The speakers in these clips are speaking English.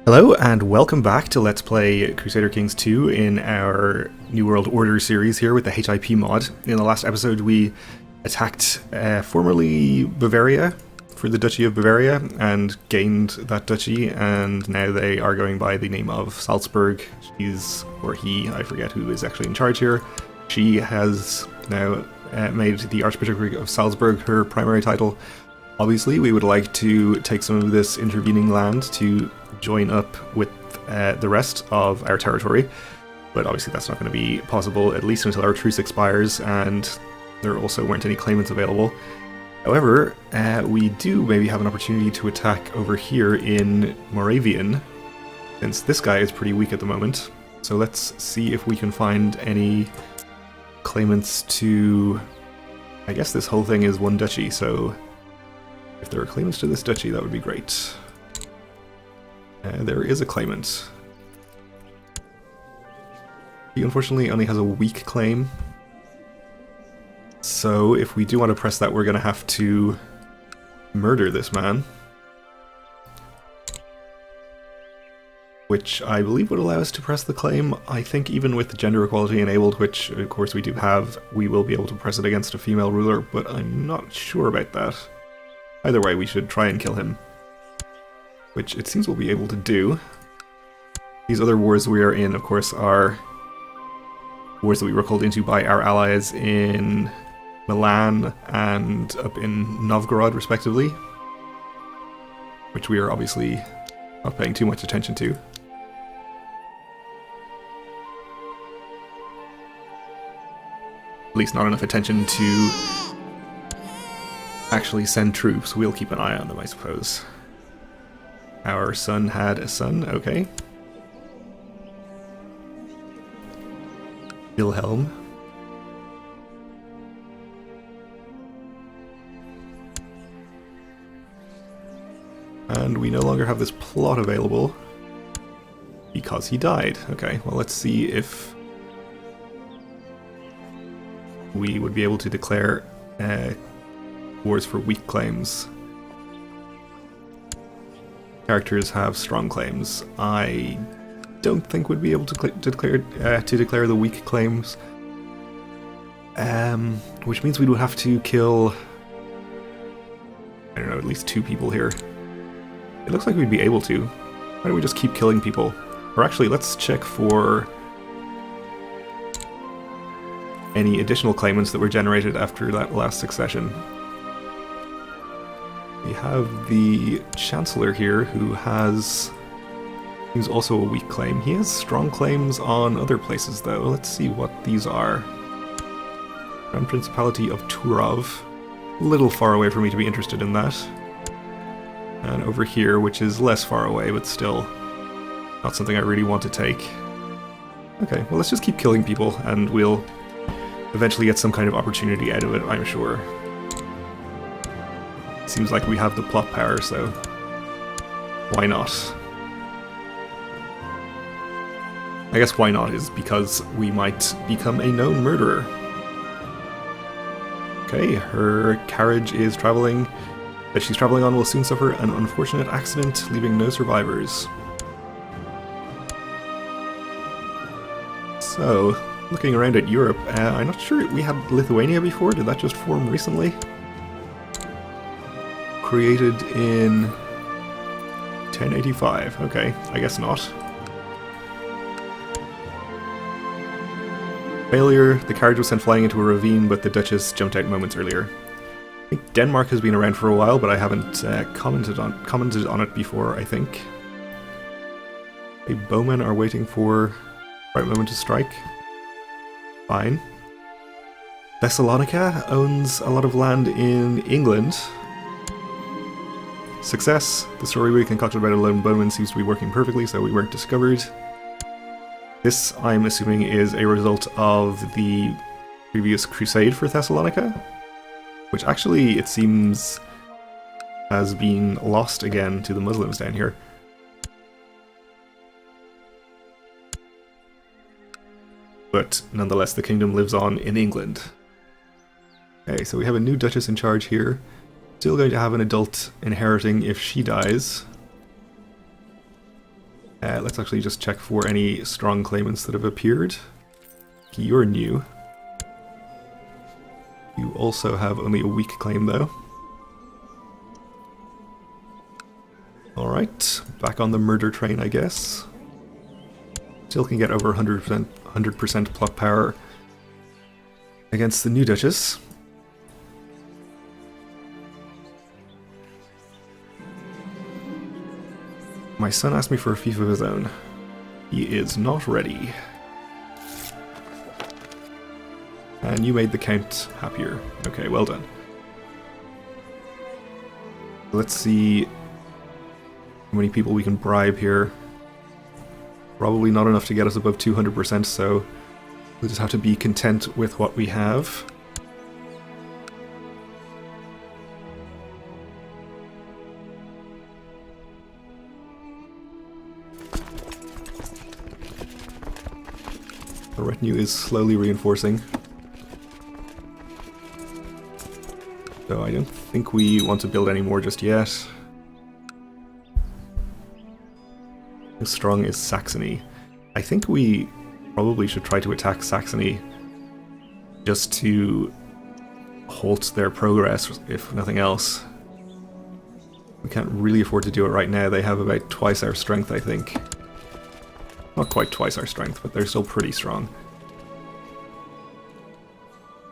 Hello and welcome back to Let's Play Crusader Kings 2 in our New World Order series here with the HIP mod. In the last episode we attacked formerly Bavaria for the Duchy of Bavaria and gained that duchy, and now they are going by the name of Salzburg. She's, or he, I forget who is actually in charge here. She has now made the Archbishopric of Salzburg her primary title. Obviously we would like to take some of this intervening land to join up with the rest of our territory, but obviously that's not going to be possible at least until our truce expires, and there also weren't any claimants available. However, we do maybe have an opportunity to attack over here in Moravian, since this guy is pretty weak at the moment. So let's see if we can find any claimants to... I guess this whole thing is one duchy, so if there are claimants to this duchy, that would be great. There is a claimant. He unfortunately only has a weak claim. So if we do want to press that, we're going to have to murder this man. Which I believe would allow us to press the claim. I think even with gender equality enabled, which of course we do have, we will be able to press it against a female ruler, but I'm not sure about that. Either way, we should try and kill him, which it seems we'll be able to do. These other wars we are in, of course, are wars that we were called into by our allies in Milan and up in Novgorod, respectively, which we are obviously not paying too much attention to. At least not enough attention to actually send troops. We'll keep an eye on them, I suppose. Our son had a son, okay. Wilhelm. And we no longer have this plot available because he died. Okay, well let's see if we would be able to declare wars for weak claims. Characters have strong claims. I don't think we'd be able to declare the weak claims, which means we would have to kill, I don't know, at least 2 people here. It looks like we'd be able to. Why don't we just keep killing people? Or actually, let's check for any additional claimants that were generated after that last succession. We have the Chancellor here, who seems also a weak claim. He has strong claims on other places, though. Let's see what these are. Grand Principality of Turov. A little far away for me to be interested in that. And over here, which is less far away, but still not something I really want to take. Okay, well let's just keep killing people, and we'll eventually get some kind of opportunity out of it, I'm sure. Seems like we have the plot power, so why not? I guess why not is because we might become a known murderer. Okay, her carriage is traveling. That she's traveling on will soon suffer an unfortunate accident, leaving no survivors. So, looking around at Europe, I'm not sure we had Lithuania before. Did that just form recently? Created in 1085. Okay, I guess not. Failure. The carriage was sent flying into a ravine, but the Duchess jumped out moments earlier. I think Denmark has been around for a while, but I haven't commented on it before, I think. Okay, bowmen are waiting for the right moment to strike. Fine. Thessalonica owns a lot of land in England. Success. The story we concocted about a lone bowman seems to be working perfectly, so we weren't discovered. This, I'm assuming, is a result of the previous crusade for Thessalonica, which actually, it seems, has been lost again to the Muslims down here. But nonetheless, the kingdom lives on in England. Okay, so we have a new Duchess in charge here. Still going to have an adult inheriting if she dies. Let's actually just check for any strong claimants that have appeared. You're new. You also have only a weak claim though. Alright, back on the murder train I guess. Still can get over 100% plot power against the new Duchess. My son asked me for a fief of his own. He is not ready. And you made the Count happier. Okay, well done. Let's see how many people we can bribe here. Probably not enough to get us above 200%, so we'll just have to be content with what we have. The retinue is slowly reinforcing. So I don't think we want to build any more just yet. How strong is Saxony? I think we probably should try to attack Saxony just to halt their progress, if nothing else. We can't really afford to do it right now. They have about twice our strength, I think. Not quite twice our strength, but they're still pretty strong.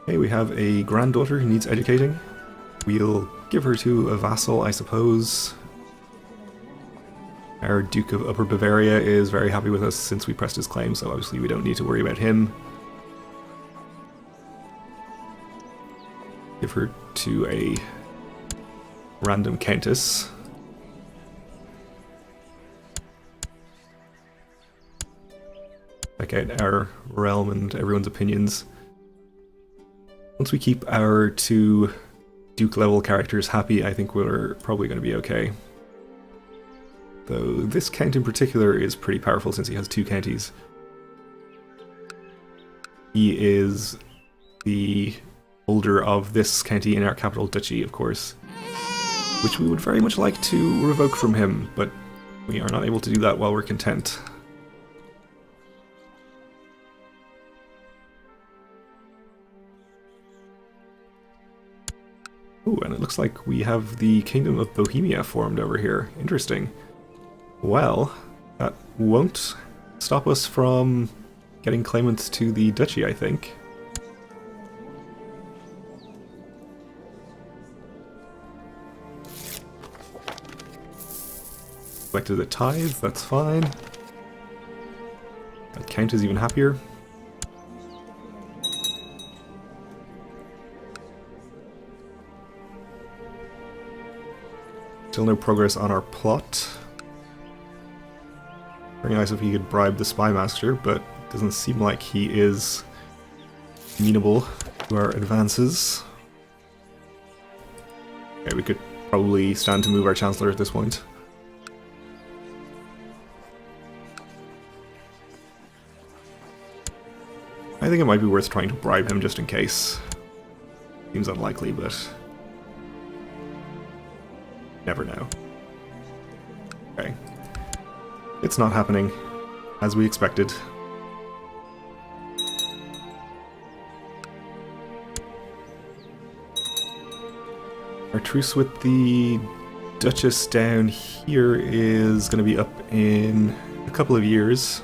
Okay, we have a granddaughter who needs educating. We'll give her to a vassal, I suppose. Our Duke of Upper Bavaria is very happy with us since we pressed his claim, so obviously we don't need to worry about him. Give her to a random countess. Check out our realm and everyone's opinions. Once we keep our two Duke level characters happy, I think we're probably going to be okay. Though this count in particular is pretty powerful since he has two counties. He is the holder of this county in our capital duchy, of course, which we would very much like to revoke from him, but we are not able to do that while we're content. Ooh, and it looks like we have the Kingdom of Bohemia formed over here. Interesting. Well, that won't stop us from getting claimants to the duchy, I think. Collected a tithe, that's fine. That Count is even happier. Still no progress on our plot. Very nice if he could bribe the spy master, but it doesn't seem like he is amenable to our advances. Okay, we could probably stand to move our chancellor at this point. I think it might be worth trying to bribe him just in case. Seems unlikely, but never know. Okay. It's not happening, as we expected. Our truce with the Duchess down here is going to be up in a couple of years.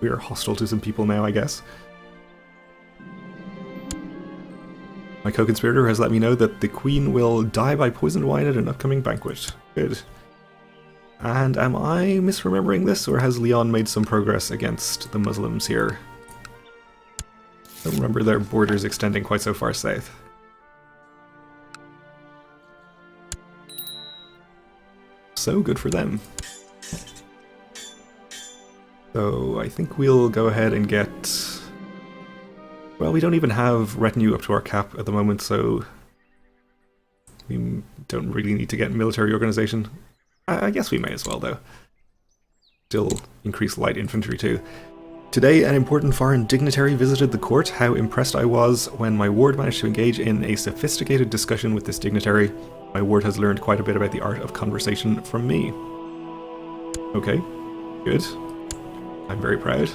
We are hostile to some people now, I guess. My co-conspirator has let me know that the Queen will die by poisoned wine at an upcoming banquet. Good. And am I misremembering this, or has Leon made some progress against the Muslims here? I don't remember their borders extending quite so far south. So good for them. So I think we'll go ahead and get... Well, we don't even have retinue up to our cap at the moment, so we don't really need to get military organization. I guess we may as well, though. Still increase light infantry too. Today, an important foreign dignitary visited the court. How impressed I was when my ward managed to engage in a sophisticated discussion with this dignitary. My ward has learned quite a bit about the art of conversation from me. Okay, good. I'm very proud.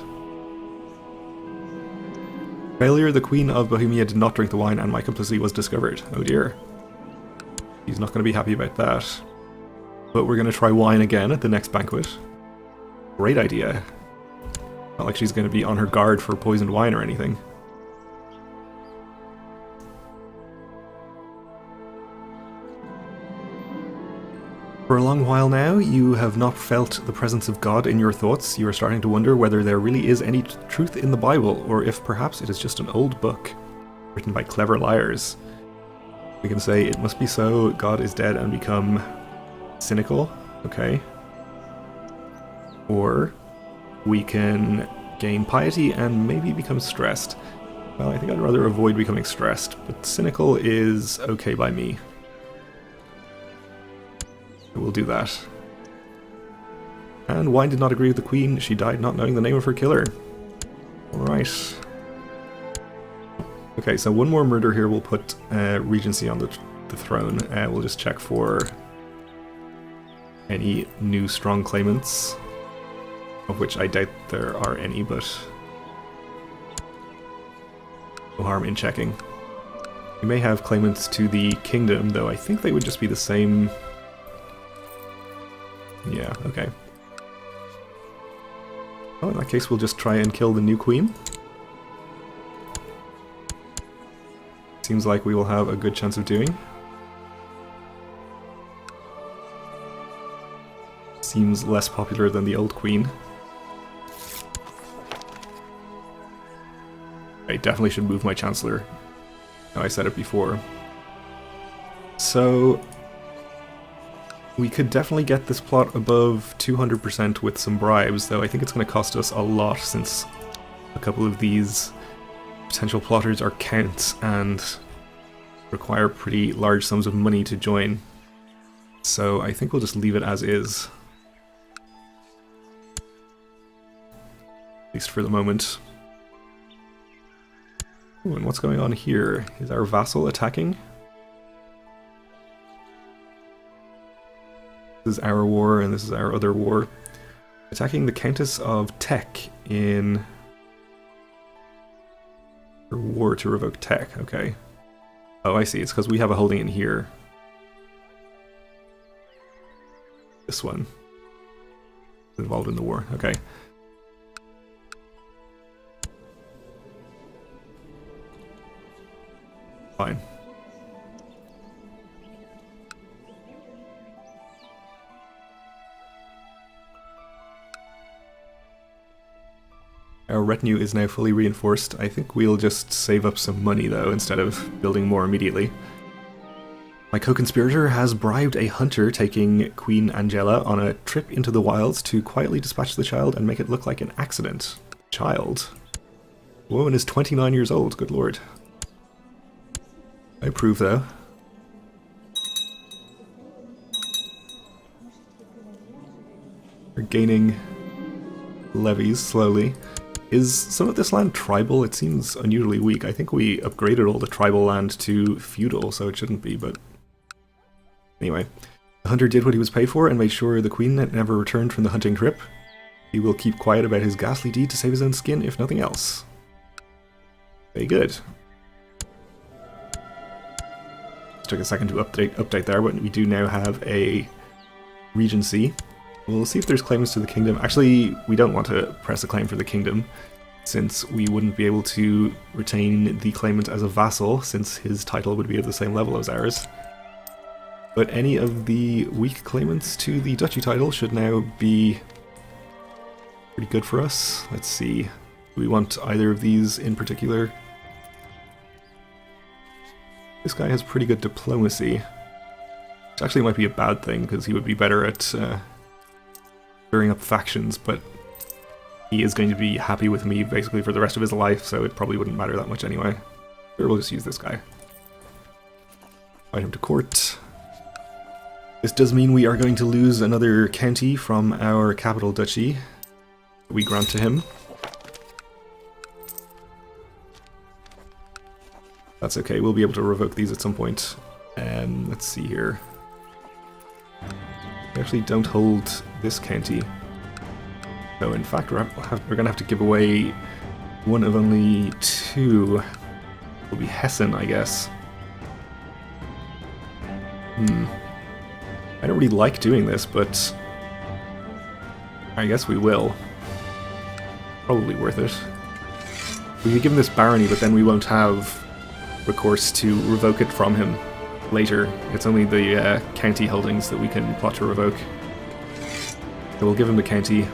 Failure, the Queen of Bohemia did not drink the wine and my complicity was discovered. Oh dear. He's not going to be happy about that. But we're going to try wine again at the next banquet. Great idea. Not like she's going to be on her guard for poisoned wine or anything. For a long while now, you have not felt the presence of God in your thoughts. You are starting to wonder whether there really is any truth in the Bible, or if perhaps it is just an old book written by clever liars. We can say, it must be so, God is dead, and become cynical. Okay. Or we can gain piety and maybe become stressed. Well, I think I'd rather avoid becoming stressed, but cynical is okay by me. We'll do that. And wine did not agree with the Queen. She died not knowing the name of her killer. Alright. Okay, so one more murder here will put Regency on the throne. We'll just check for any new strong claimants, of which I doubt there are any, but no harm in checking. We may have claimants to the kingdom, though I think they would just be the same. Yeah, okay. Well, in that case, we'll just try and kill the new queen. Seems like we will have a good chance of doing. Seems less popular than the old queen. I definitely should move my chancellor. No, I said it before. So we could definitely get this plot above 200% with some bribes, though I think it's going to cost us a lot since a couple of these potential plotters are counts and require pretty large sums of money to join. So I think we'll just leave it as is. At least for the moment. Ooh, and what's going on here? Is our vassal attacking? This is our war, and this is our other war. Attacking the Countess of Tech in her war to revoke Tech. Okay. Oh, I see. It's because we have a holding in here. This one. Involved in the war. Okay. Fine. Our retinue is now fully reinforced. I think we'll just save up some money, though, instead of building more immediately. My co-conspirator has bribed a hunter taking Queen Angela on a trip into the wilds to quietly dispatch the child and make it look like an accident. Child? The woman is 29 years old, good lord. I approve, though. We're gaining levies slowly. Is some of this land tribal? It seems unusually weak. I think we upgraded all the tribal land to feudal, so it shouldn't be, but anyway. The hunter did what he was paid for and made sure the queen never returned from the hunting trip. He will keep quiet about his ghastly deed to save his own skin, if nothing else. Very good. Took a second to update there, but we do now have a regency. We'll see if there's claims to the kingdom. Actually, we don't want to press a claim for the kingdom, since we wouldn't be able to retain the claimant as a vassal, since his title would be at the same level as ours. But any of the weak claimants to the duchy title should now be pretty good for us. Let's see. Do we want either of these in particular? This guy has pretty good diplomacy, which actually might be a bad thing, because he would be better at stirring up factions, but he is going to be happy with me basically for the rest of his life, so it probably wouldn't matter that much anyway. Sure, we'll just use this guy. Invite him to court. This does mean we are going to lose another county from our capital duchy that we grant to him. That's okay, we'll be able to revoke these at some point. Let's see here. We actually don't hold this county. So in fact, we're going to have to give away one of only two. It'll be Hessen, I guess. I don't really like doing this, but I guess we will. Probably worth it. We could give him this barony, but then we won't have recourse to revoke it from him later. It's only the county holdings that we can plot to revoke. So we'll give him the county.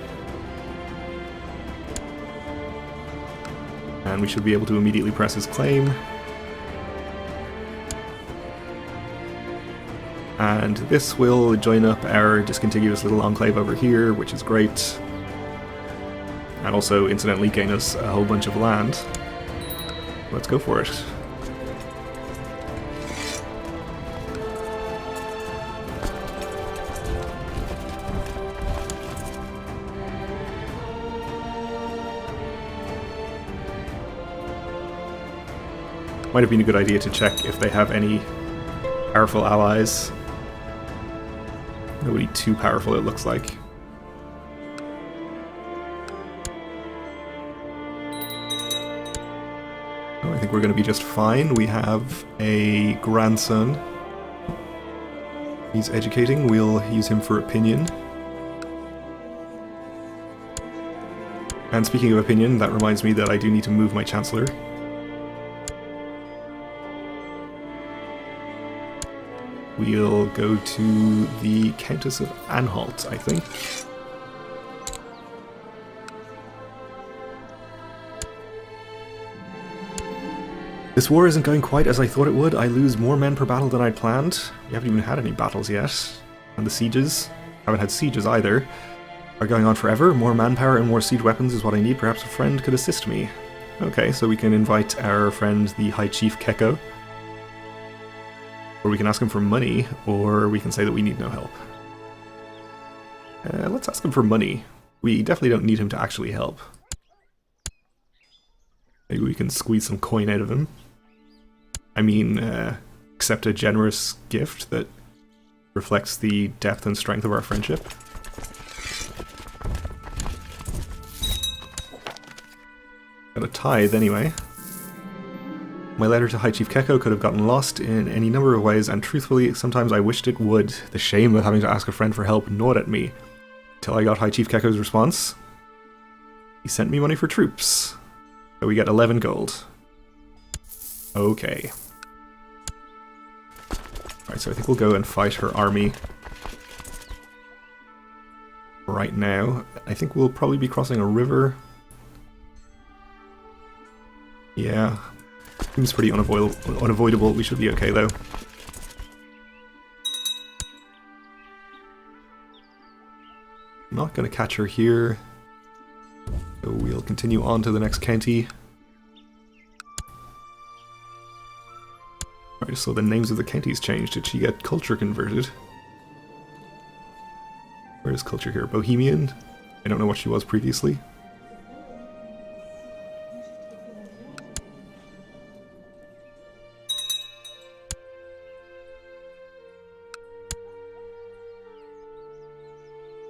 And we should be able to immediately press his claim. And this will join up our discontiguous little enclave over here, which is great. And also, incidentally, gain us a whole bunch of land. Let's go for it. Might have been a good idea to check if they have any powerful allies. Nobody too powerful, it looks like. Oh, I think we're going to be just fine. We have a grandson. He's educating. We'll use him for opinion. And speaking of opinion, that reminds me that I do need to move my chancellor. We'll go to the Countess of Anhalt, I think. This war isn't going quite as I thought it would. I lose more men per battle than I'd planned. We haven't even had any battles yet. And the sieges, haven't had sieges either, are going on forever. More manpower and more siege weapons is what I need. Perhaps a friend could assist me. Okay, so we can invite our friend, the High Chief Keko. Or we can ask him for money, or we can say that we need no help. Let's ask him for money. We definitely don't need him to actually help. Maybe we can squeeze some coin out of him. I mean, accept a generous gift that reflects the depth and strength of our friendship. Got a tithe anyway. My letter to High Chief Keko could have gotten lost in any number of ways, and truthfully, sometimes I wished it would. The shame of having to ask a friend for help gnawed at me. Till I got High Chief Keko's response. He sent me money for troops. So we get 11 gold. Okay. Alright, so I think we'll go and fight her army. Right now. I think we'll probably be crossing a river. Yeah. Seems pretty unavoidable. We should be okay, though. Not going to catch her here. So we'll continue on to the next county. I just saw the names of the counties changed. Did she get culture converted? Where is culture here? Bohemian? I don't know what she was previously.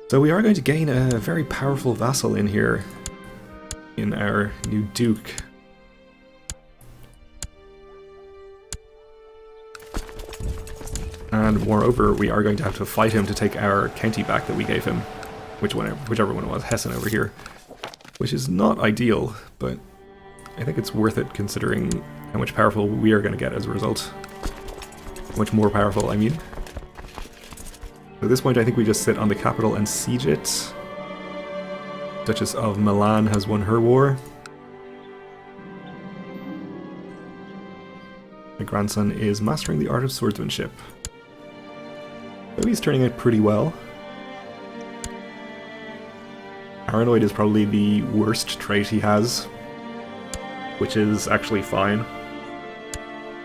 So we are going to gain a very powerful vassal in here, in our new duke. And moreover, we are going to have to fight him to take our county back that we gave him, whichever one it was, Hessen over here, which is not ideal, but I think it's worth it considering how much powerful we are going to get as a result. How much more powerful, I mean. At this point, I think we just sit on the capital and siege it. Duchess of Milan has won her war. My grandson is mastering the art of swordsmanship. So he's turning out pretty well. Paranoid is probably the worst trait he has, which is actually fine.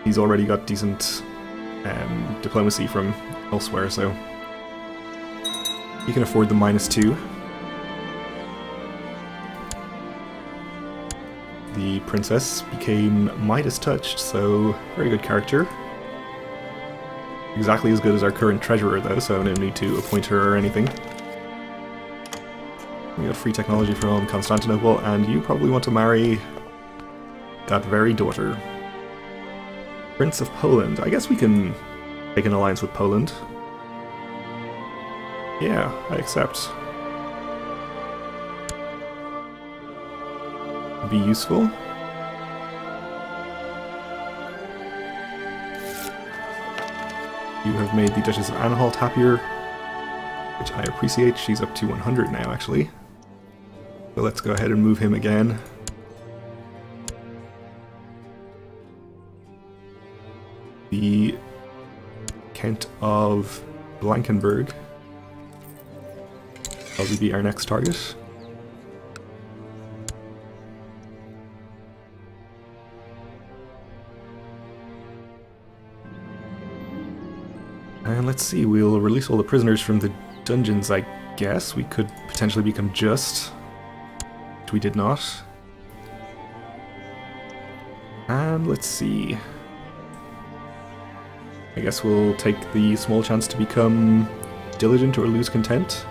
He's already got decent diplomacy from elsewhere, so he can afford the -2. The princess became Midas touched, so very good character. Exactly as good as our current treasurer though, so no need to appoint her or anything. We got free technology from Constantinople, and you probably want to marry that very daughter. Prince of Poland. I guess we can make an alliance with Poland. Yeah, I accept. Be useful. You have made the Duchess of Anhalt happier, which I appreciate. She's up to 100 now, actually. So let's go ahead and move him again. The Count of Blankenberg will probably be our next target. And let's see, we'll release all the prisoners from the dungeons, I guess. We could potentially become just, which we did not. And let's see. I guess we'll take the small chance to become diligent or lose content.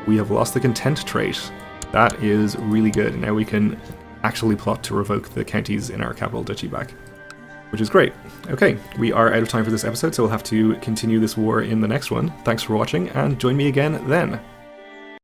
We have lost the content trait. That is really good. Now we can actually plot to revoke the counties in our capital duchy back, which is great. Okay, we are out of time for this episode, so we'll have to continue this war in the next one. Thanks for watching, and join me again then.